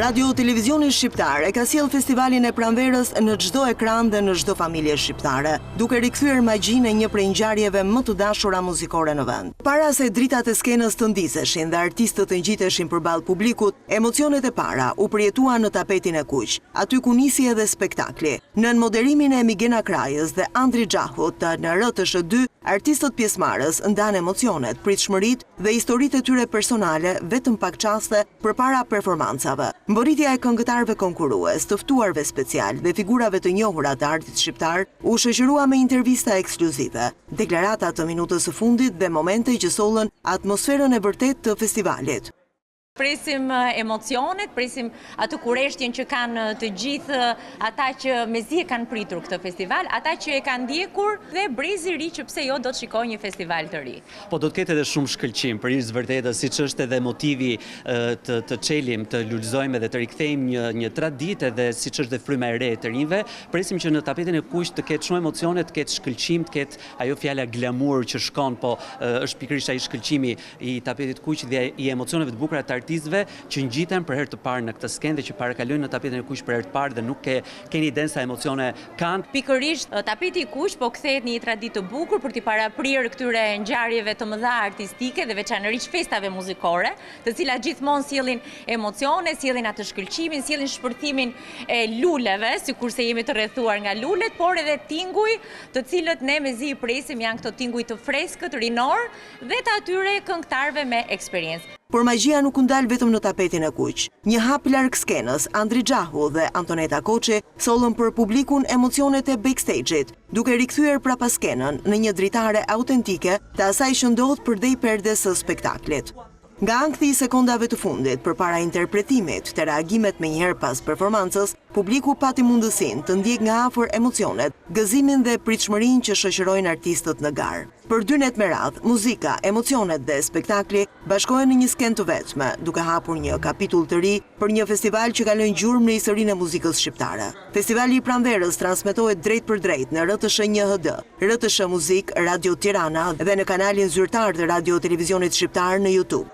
Radio Televizioni Shqiptar e ka sjell festivalin e pranverës në çdo ekran dhe në çdo familje shqiptare, duke rikthyer magjinë e një prej ngjarjeve më të dashura muzikore në vend. Para se dritat e skenës të ndiseshin dhe artistët të ngjiteshin përballë publikut, emocionet e para u përjetuan në tapetin e kuq, aty ku nisi edhe spektakli. Nën moderimin e Migena Krajës dhe Andri Xhahut në RTS2, artistët pjesëmarrës ndanë emocionet, pritshmëritë dhe historitë e tyre personale vetëm pak çaste përpara performancave. Mboritja e këngëtarëve konkurrues, të ftuarve special dhe figurave të njohura të artit shqiptar u shoqërua me intervista ekskluzive, deklarata të minutës së fundit dhe momente që sollën atmosferën e vërtetë të festivalit. Presim emocionet, presim atë kureshtjen që kanë të gjithë ata që mezi e kanë pritur këtë festival, ata që e kanë ndjekur dhe brezi ri që pse jo do të shikojë një festival të ri. Po do të ketë edhe shumë shkëlqim, për ish vërtetë siç është edhe motivi të çelim, të lulëzojmë dhe të rikthejmë një traditë dhe siç është dhe fryma e re e të rinjve, presim që në tapetin e kuq të ketë shumë emocione, të ketë shkëlqim, të ketë ajo fjala glamour që shkon, po është pikërisht ai shkëlqimi i tapetit kuq dhe i emocioneve të bukura të artistëve që ngjiten për herë të parë në këtë skenë dhe që parakalojnë në tapetin e kuq për herë të parë dhe nuk keni idenë sa emocione kanë. Pikërisht tapeti i kuq po kthehet në një traditë të bukur për t'i paraprirë këtyre ngjarjeve të mëdha artistike dhe veçanërisht festave muzikore, të cilat gjithmonë sjellin emocione, sjellin atë shkëlqimin, sjellin shpërthimin e luleve, sikurse jemi të rrethuar nga lulet, por edhe tinguj, të cilët ne mezi i presim janë këto tinguj të freskët, rinor dhe të atyre këngëtarëve me eksperiencë. Por magjia nuk u ndal vetëm në tapetin e kuq. Një hap larg skenës, Andri Xhahu dhe Antoneta Koçi sollën për publikun emocionet e backstage-it, duke rikthyer prapa skenën në një dritare autentike të asaj që ndodh përdej perdes së spektaklit. Nga ankthi i sekondave të fundit përpara interpretimit të reagimet menjëherë pas performancës, publiku pati mundësinë të ndjek nga afër emocionet, gëzimin dhe pritshmërinë që shoqërojnë artistët në garë. Për 2 net me radhë, muzika, emocionet dhe spektakli bashkohen në një skenë të vetme, duke hapur një kapitull të ri për një festival që ka lënë gjurmë në historinë e muzikës shqiptare. Festivali i pranverës transmetohet drejt për drejt në RTS 1 HD, RTS Muzik, Radio Tirana dhe në kanalin zyrtar të Radio Televizionit Shqiptar në YouTube.